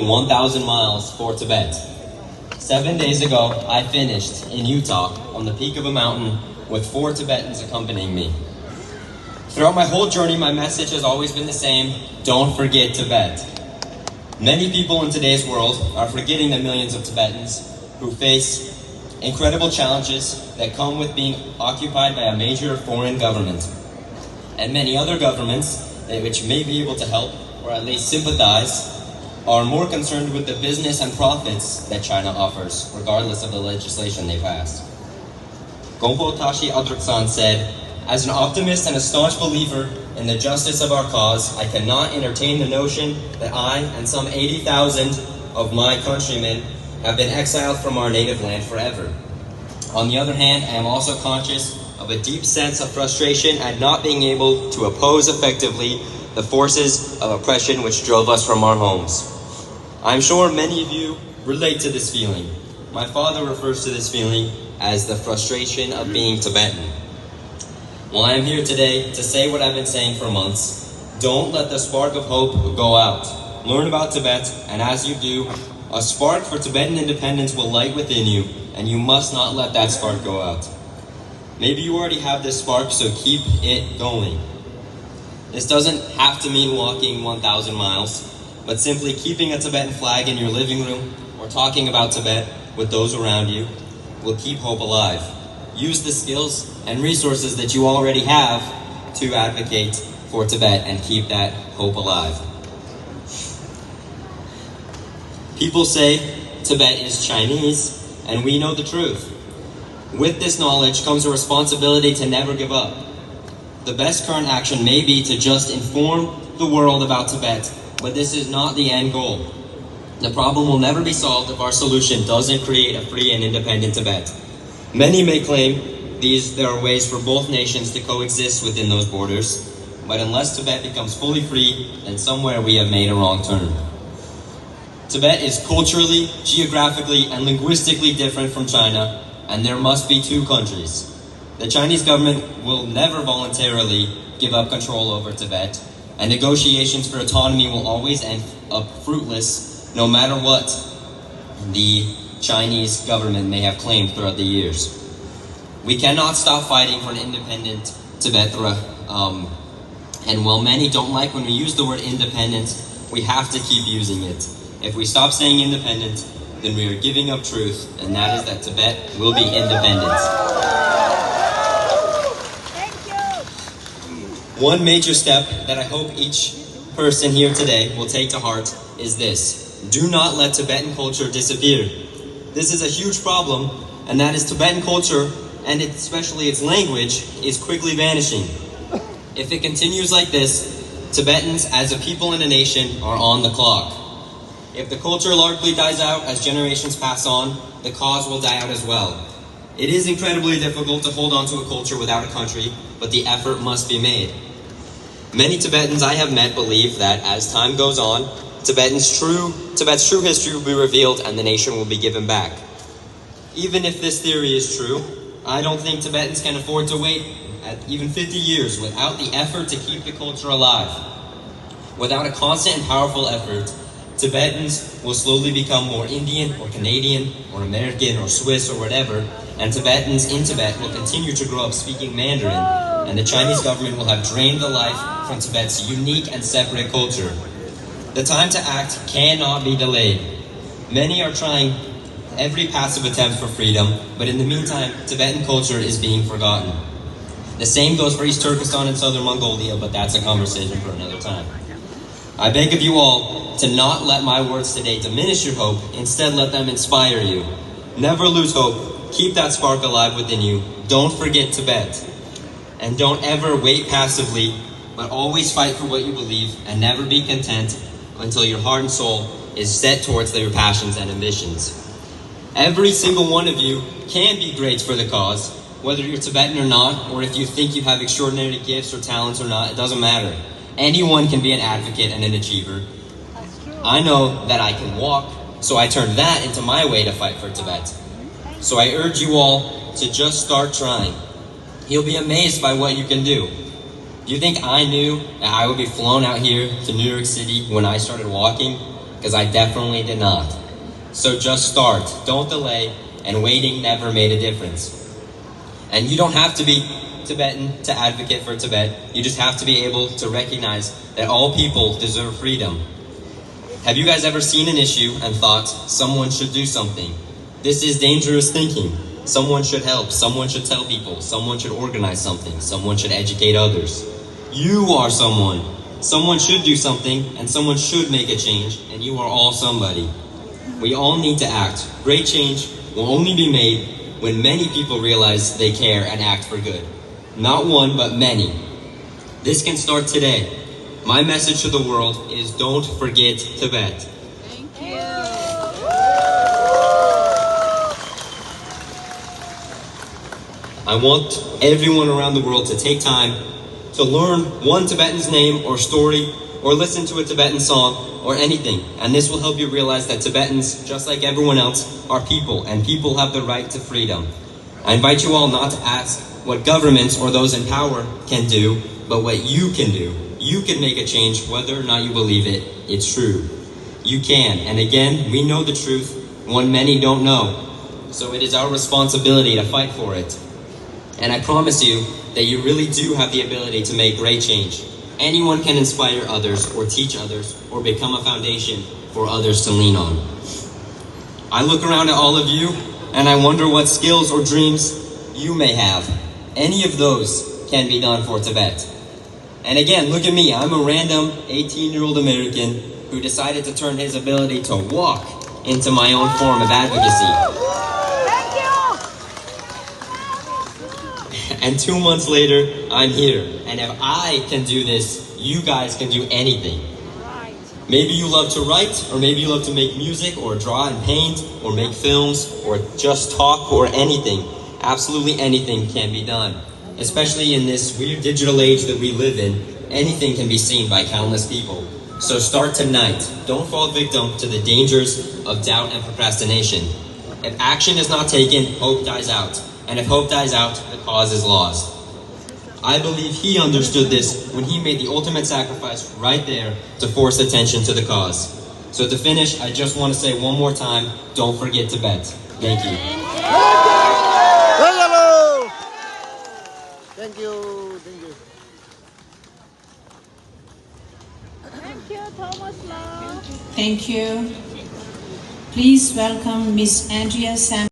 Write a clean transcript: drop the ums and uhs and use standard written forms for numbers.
1,000 miles for Tibet. 7 days ago, I finished in Utah on the peak of a mountain with 4 Tibetans accompanying me. Throughout my whole journey, my message has always been the same: don't forget Tibet. Many people in today's world are forgetting the millions of Tibetans who face incredible challenges that come with being occupied by a major foreign government. And many other governments, which may be able to help or at least sympathize, are more concerned with the business and profits that China offers, regardless of the legislation they pass. Gompo Tashi Adruksan said, "As an optimist and a staunch believer in the justice of our cause, I cannot entertain the notion that I and some 80,000 of my countrymen have been exiled from our native land forever. On the other hand, I am also conscious of a deep sense of frustration at not being able to oppose effectively the forces of oppression which drove us from our homes." I'm sure many of you relate to this feeling. My father refers to this feeling as the frustration of being Tibetan. Well, I am here today to say what I've been saying for months. Don't let the spark of hope go out. Learn about Tibet, and as you do, a spark for Tibetan independence will light within you, and you must not let that spark go out. Maybe you already have this spark, so keep it going. This doesn't have to mean walking 1,000 miles, but simply keeping a Tibetan flag in your living room or talking about Tibet with those around you will keep hope alive. Use the skills and resources that you already have to advocate for Tibet and keep that hope alive. People say Tibet is Chinese, and we know the truth. With this knowledge comes a responsibility to never give up. The best current action may be to just inform the world about Tibet, but this is not the end goal. The problem will never be solved if our solution doesn't create a free and independent Tibet. Many may claim there are ways for both nations to coexist within those borders, but unless Tibet becomes fully free, then somewhere we have made a wrong turn. Tibet is culturally, geographically, and linguistically different from China, and there must be two countries. The Chinese government will never voluntarily give up control over Tibet, and negotiations for autonomy will always end up fruitless, no matter what the Chinese government may have claimed throughout the years. We cannot stop fighting for an independent Tibet, and while many don't like when we use the word independent, we have to keep using it. If we stop saying independent, then we are giving up truth, and that is that Tibet will be independent. One major step that I hope each person here today will take to heart is this: do not let Tibetan culture disappear. This is a huge problem, and that is Tibetan culture, and especially its language, is quickly vanishing. If it continues like this, Tibetans as a people and a nation are on the clock. If the culture largely dies out as generations pass on, the cause will die out as well. It is incredibly difficult to hold on to a culture without a country, but the effort must be made. Many Tibetans I have met believe that as time goes on, Tibet's true history will be revealed and the nation will be given back. Even if this theory is true, I don't think Tibetans can afford to wait even 50 years without the effort to keep the culture alive. Without a constant and powerful effort, Tibetans will slowly become more Indian or Canadian or American or Swiss or whatever, and Tibetans in Tibet will continue to grow up speaking Mandarin, and the Chinese government will have drained the life from Tibet's unique and separate culture. The time to act cannot be delayed. Many are trying every passive attempt for freedom, but in the meantime, Tibetan culture is being forgotten. The same goes for East Turkestan and Southern Mongolia, but that's a conversation for another time. I beg of you all to not let my words today diminish your hope, instead let them inspire you. Never lose hope, keep that spark alive within you, don't forget Tibet. And don't ever wait passively, but always fight for what you believe, and never be content until your heart and soul is set towards your passions and ambitions. Every single one of you can be great for the cause, whether you're Tibetan or not, or if you think you have extraordinary gifts or talents or not, it doesn't matter. Anyone can be an advocate and an achiever. I know that I can walk, so I turned that into my way to fight for Tibet. So I urge you all to just start trying. You'll be amazed by what you can do. Do you think I knew that I would be flown out here to New York City when I started walking? because I definitely did not. So just start, don't delay, and waiting never made a difference. And you don't have to be Tibetan to advocate for Tibet. You just have to be able to recognize that all people deserve freedom. Have you guys ever seen an issue and thought, someone should do something? This is dangerous thinking. Someone should help, someone should tell people, someone should organize something, someone should educate others. You are someone. Someone should do something, and someone should make a change, and you are all somebody. We all need to act. Great change will only be made when many people realize they care and act for good. Not one, but many. This can start today. My message to the world is don't forget Tibet. Thank you. I want everyone around the world to take time to learn one Tibetan's name or story, or listen to a Tibetan song, or anything. And this will help you realize that Tibetans, just like everyone else, are people, and people have the right to freedom. I invite you all not to ask what governments or those in power can do, but what you can do. You can make a change whether or not you believe it. It's true. You can. And again, we know the truth, one many don't know. So it is our responsibility to fight for it. And I promise you that you really do have the ability to make great change. Anyone can inspire others, or teach others, or become a foundation for others to lean on. I look around at all of you, and I wonder what skills or dreams you may have. Any of those can be done for Tibet. And again, look at me. I'm a random 18-year-old American who decided to turn his ability to walk into my own form of advocacy. And 2 months later, I'm here. And if I can do this, you guys can do anything. Maybe you love to write, or maybe you love to make music, or draw and paint, or make films, or just talk, or anything. Absolutely anything can be done. Especially in this weird digital age that we live in, anything can be seen by countless people. So start tonight. Don't fall victim to the dangers of doubt and procrastination. If action is not taken, hope dies out. And if hope dies out, the cause is lost. I believe he understood this when he made the ultimate sacrifice right there to force attention to the cause. So to finish, I just want to say one more time, don't forget Tibet. Thank you. Thank you. Thank you. Thank you, Thomas Lau. Thank you. Please welcome Miss Andrea Sam.